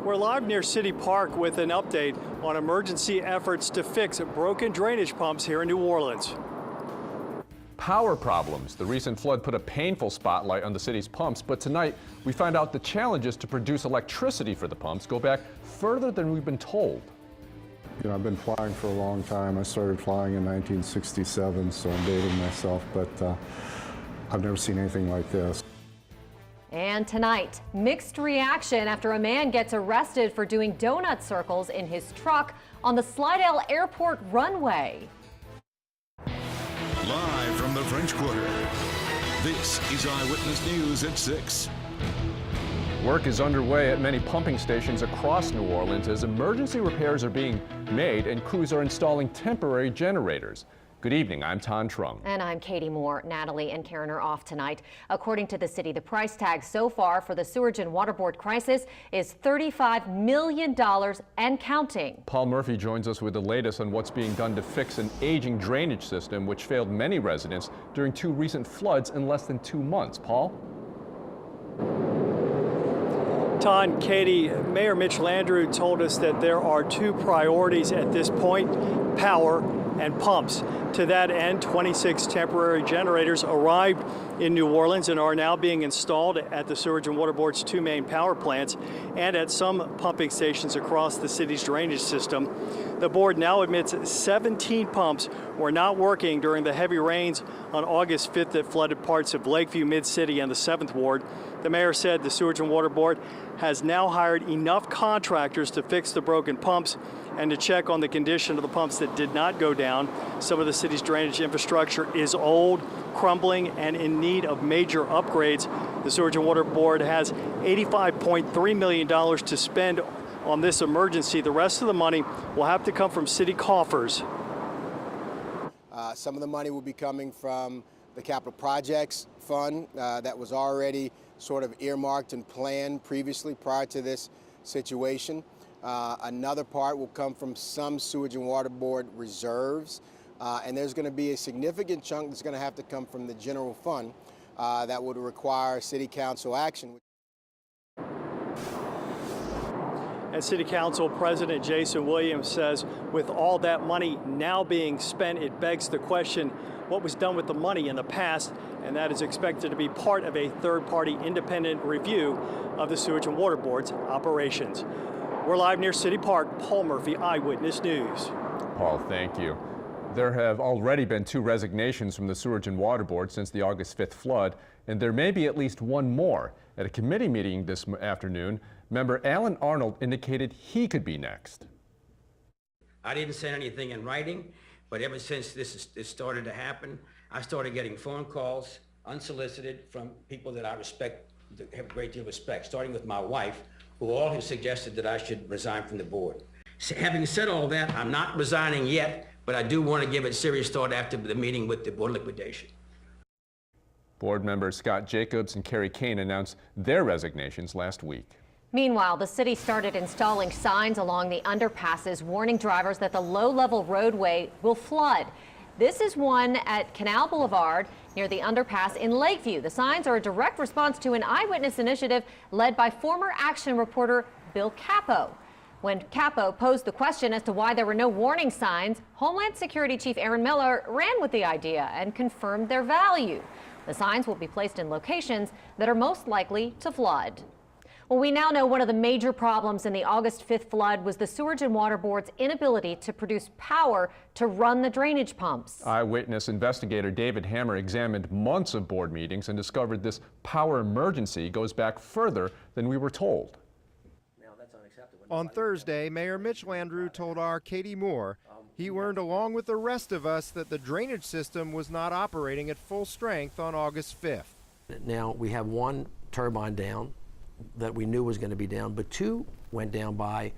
We're live near City Park with an update on emergency efforts to fix broken drainage pumps here in New Orleans. Power problems. The recent flood put a painful spotlight on the city's pumps, but tonight we find out the challenges to produce electricity for the pumps go back further than we've been told. You know, I've been flying for a long time. I started flying in 1967, so I'm dating myself, but I've never seen anything like this. And tonight, mixed reaction after a man gets arrested for doing donut circles in his truck on the Slidell Airport runway. Live from the French Quarter, this is Eyewitness News at 6. Work is underway at many pumping stations across New Orleans as emergency repairs are being made and crews are installing temporary generators. Good evening, I'm Tan Trung. And I'm Katie Moore. Natalie and Karen are off tonight. According to the city, the price tag so far for the Sewerage and Water Board crisis is $35 million and counting. Paul Murphy joins us with the latest on what's being done to fix an aging drainage system which failed many residents during 2 recent floods in less than 2 months. Paul? Ton, Katie, Mayor Mitch Landrieu told us that there are 2 priorities at this point: power and pumps. To that end, 26 temporary generators arrived in New Orleans and are now being installed at the Sewerage and Water Board's 2 main power plants and at some pumping stations across the city's drainage system. The board now admits 17 pumps were not working during the heavy rains on August 5th that flooded parts of Lakeview, Mid-City, and the 7th Ward. The mayor said the Sewerage and Water Board has now hired enough contractors to fix the broken pumps and to check on the condition of the pumps that did not go down. Some of the city's drainage infrastructure is old, crumbling, and in need of major upgrades. The Sewerage and Water Board has $85.3 million to spend on this emergency. The rest of the money will have to come from city coffers. Some of the money will be coming from the Capital Projects Fund that was already sort of earmarked and planned previously prior to this situation. Another part will come from some Sewage and Water Board reserves, and there's going to be a significant chunk that's going to have to come from the general fund that would require City Council action. And City Council President Jason Williams says with all that money now being spent, it begs the question, what was done with the money in the past? And that is expected to be part of a third-party independent review of the Sewage and Water Board's operations. We're live near City Park. Paul Murphy, Eyewitness News. Paul, thank you. There have already been 2 resignations from the Sewerage and Water Board since the August 5th flood, and there may be at least 1 more. At a committee meeting this afternoon, member Alan Arnold indicated he could be next. I didn't send anything in writing, but ever since this started to happen, I started getting phone calls, unsolicited, from people that I respect, that have a great deal of respect, starting with my wife, who all have suggested that I should resign from the board. So, having said all that, I'm not resigning yet, but I do want to give it serious thought after the meeting with the board liquidation. Board members Scott Jacobs and Kerry Kane announced their resignations last week. Meanwhile, the city started installing signs along the underpasses warning drivers that the low-level roadway will flood. This is one at Canal Boulevard near the underpass in Lakeview. The signs are a direct response to an eyewitness initiative led by former Action reporter Bill Capo. When Capo posed the question as to why there were no warning signs, Homeland Security Chief Aaron Miller ran with the idea and confirmed their value. The signs will be placed in locations that are most likely to flood. Well, we now know one of the major problems in the August 5th flood was the Sewerage and Water Board's inability to produce power to run the drainage pumps. Eyewitness investigator David Hammer examined months of board meetings and discovered this power emergency goes back further than we were told. On Thursday, Mayor Mitch Landrieu told our Katie Moore he learned along with the rest of us that the drainage system was not operating at full strength on August 5th. Now we have 1 turbine down that we knew was going to be down, but 2 went down by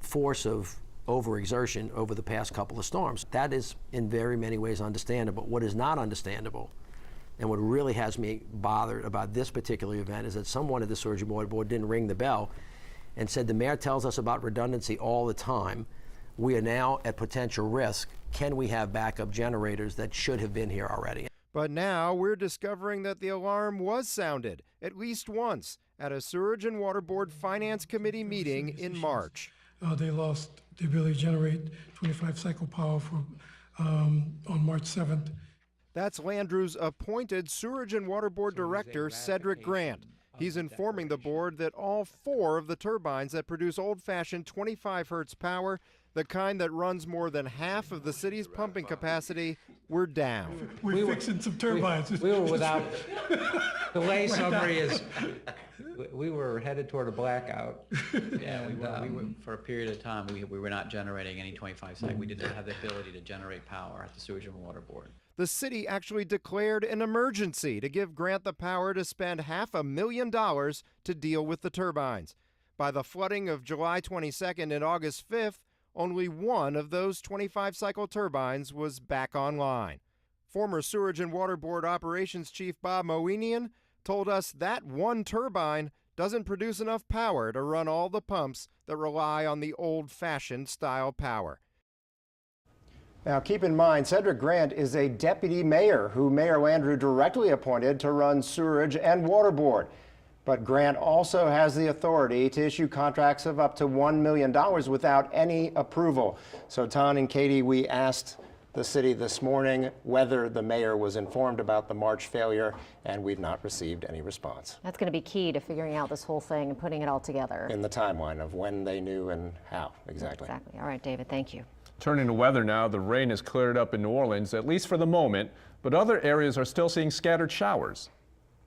force of overexertion over the past couple of storms. That is in very many ways understandable. What is not understandable, and what really has me bothered about this particular event, is that someone at the Sewerage and Water Board didn't ring the bell and said the mayor tells us about redundancy all the time. We are now at potential risk. Can we have backup generators that should have been here already? But now we're discovering that the alarm was sounded at least once, at a Sewerage and Water Board Finance Committee meeting in March. They lost the ability to generate 25 cycle power on March 7th. That's Landrew's appointed Sewerage and Water Board Director, Cedric Grant. He's informing the board that all 4 of the turbines that produce old-fashioned 25 hertz power, the kind that runs more than half of the city's pumping capacity, were down. We're fixing some turbines. We were without, the lay summary is, we were headed toward a blackout. Yeah, we were, for a period of time, we were not generating any 25 cycle. We did not have the ability to generate power at the Sewage and Water Board. The city actually declared an emergency to give Grant the power to spend $500,000 to deal with the turbines. By the flooding of July 22nd and August 5th, only one of those 25-cycle turbines was back online. Former Sewerage and Water Board Operations Chief Bob Moenian told us that one turbine doesn't produce enough power to run all the pumps that rely on the old-fashioned style power. Now, keep in mind, Cedric Grant is a deputy mayor who Mayor Landrieu directly appointed to run Sewerage and Water Board. But Grant also has the authority to issue contracts of up to $1 million without any approval. So, Ton and Katie, we asked the city this morning whether the mayor was informed about the March failure, and we've not received any response. That's going to be key to figuring out this whole thing and putting it all together. In the timeline of when they knew and how, exactly. Exactly. All right, David, thank you. Turning to weather now, the rain has cleared up in New Orleans, at least for the moment, but other areas are still seeing scattered showers.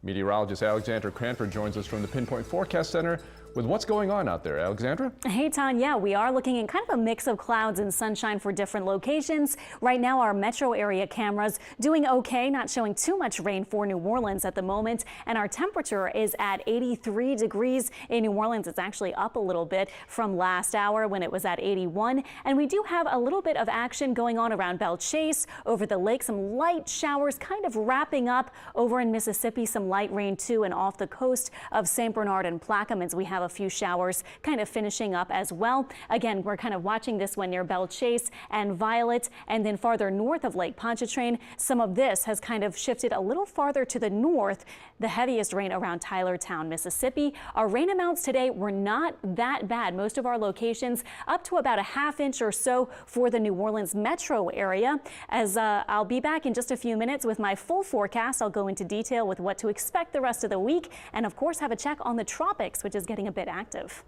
Meteorologist Alexandra Cranford joins us from the Pinpoint Forecast Center with what's going on out there. Alexandra? Hey, Ton. Yeah, we are looking at kind of a mix of clouds and sunshine for different locations. Right now, our metro area cameras doing okay, not showing too much rain for New Orleans at the moment. And our temperature is at 83 degrees in New Orleans. It's actually up a little bit from last hour when it was at 81. And we do have a little bit of action going on around Belle Chase, over the lake. Some light showers kind of wrapping up over in Mississippi. Some light rain, too, and off the coast of St. Bernard and Plaquemines. We have a few showers kind of finishing up as well. Again, we're kind of watching this one near Belle Chase and Violet, and then farther north of Lake Pontchartrain. Some of this has kind of shifted a little farther to the north. The heaviest rain around Tylertown, Mississippi. Our rain amounts today were not that bad. Most of our locations up to about a ½ inch or so for the New Orleans metro area. As I'll be back in just a few minutes with my full forecast. I'll go into detail with what to expect the rest of the week, and of course have a check on the tropics, which is getting a bit active.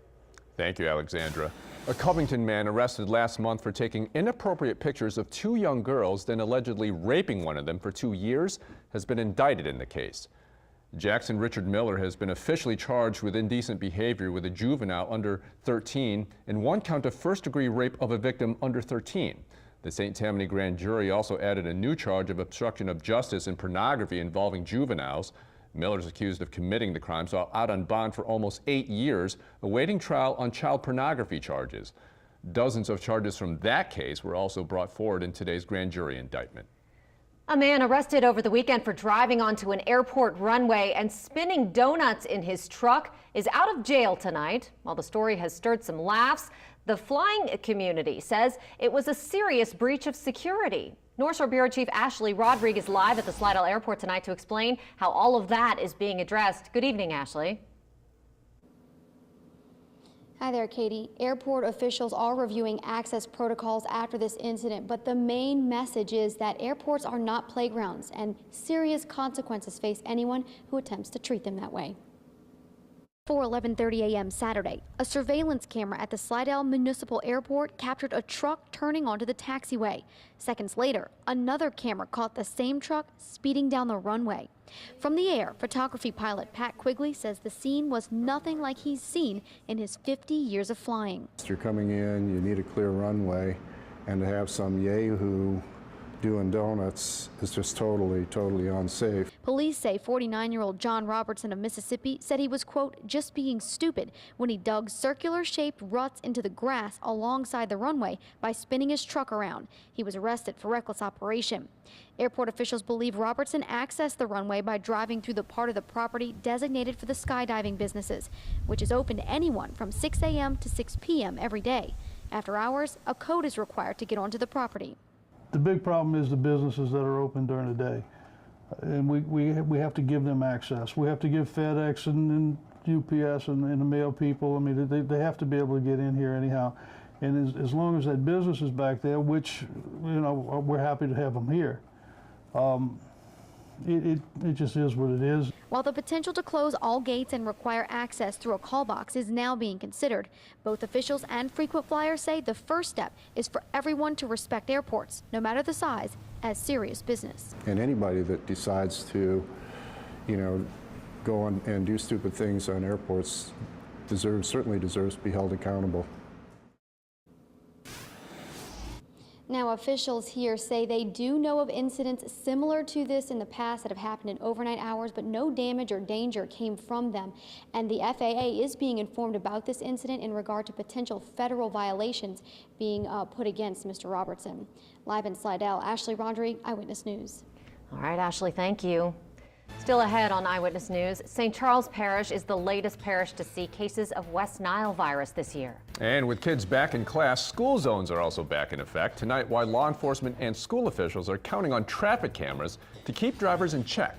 Thank you, Alexandra. A Covington man arrested last month for taking inappropriate pictures of 2 young girls, then allegedly raping one of them for 2 years, has been indicted in the case. Jackson Richard Miller has been officially charged with indecent behavior with a juvenile under 13 and 1 count of first-degree rape of a victim under 13. The St. Tammany grand jury also added a new charge of obstruction of justice and pornography involving juveniles. Miller is accused of committing the crimes while out on bond for almost 8 years, awaiting trial on child pornography charges. Dozens of charges from that case were also brought forward in today's grand jury indictment. A man arrested over the weekend for driving onto an airport runway and spinning donuts in his truck is out of jail tonight. While the story has stirred some laughs, the flying community says it was a serious breach of security. North Shore Bureau Chief Ashley Rodriguez live at the Slidell Airport tonight to explain how all of that is being addressed. Good evening, Ashley. Hi there, Katie. Airport officials are reviewing access protocols after this incident, but the main message is that airports are not playgrounds and serious consequences face anyone who attempts to treat them that way. 11:30 a.m. Saturday, a surveillance camera at the Slidell Municipal Airport captured a truck turning onto the taxiway. Seconds later, another camera caught the same truck speeding down the runway. From the air, photography pilot Pat Quigley says the scene was nothing like he's seen in his 50 years of flying. You're coming in, you need a clear runway, and to have some yahoo doing donuts is just totally unsafe. Police say 49-year-old John Robertson of Mississippi said he was, quote, just being stupid when he dug circular-shaped ruts into the grass alongside the runway by spinning his truck around. He was arrested for reckless operation. Airport officials believe Robertson accessed the runway by driving through the part of the property designated for the skydiving businesses, which is open to anyone from 6 a.m. to 6 p.m. every day. After hours, a code is required to get onto the property. The big problem is the businesses that are open during the day. And we have to give them access. We have to give FedEx and UPS and the mail people. I mean, they have to be able to get in here anyhow. And as long as that business is back there, which, you know, we're happy to have them here, it just is what it is. While the potential to close all gates and require access through a call box is now being considered, both officials and frequent flyers say the first step is for everyone to respect airports, no matter the size, as serious business. And anybody that decides to, you know, go on and do stupid things on airports certainly deserves to be held accountable. Now, officials here say they do know of incidents similar to this in the past that have happened in overnight hours, but no damage or danger came from them. And the FAA is being informed about this incident in regard to potential federal violations being put against Mr. Robertson. Live in Slidell, Ashley Rondry, Eyewitness News. All right, Ashley, thank you. Still ahead on Eyewitness News, St. Charles Parish is the latest parish to see cases of West Nile virus this year. And with kids back in class, school zones are also back in effect tonight, while law enforcement and school officials are counting on traffic cameras to keep drivers in check.